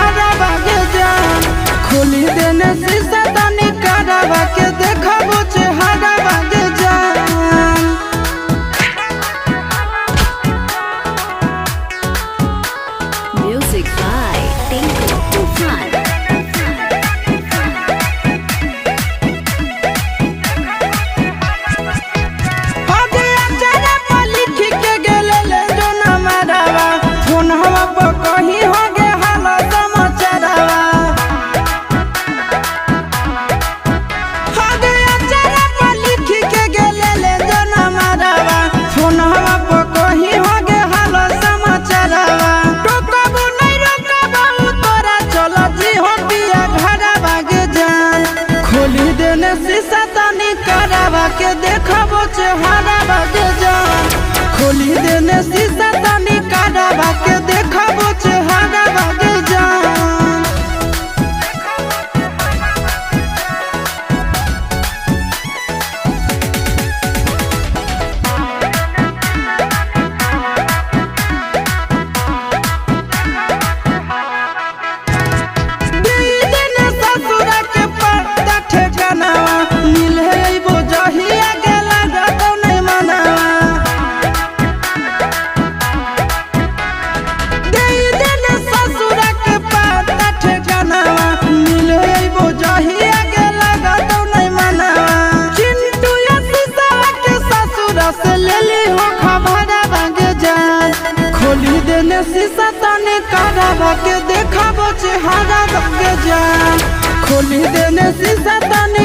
चेहरा बागे जान खोली देने शीशा तनी करावा के देखबो चेहरा बागे जान। Music by Tinku Tufan. शीशा तनी करावा के देखबो चेहरा बागे जान खोली देने शीशा तनी करावा के देखबो चेहरा बागे जान। खोली देने शीशा तनी करावा के देखबो चेहरा बागे जान खोली देने शीशा तनी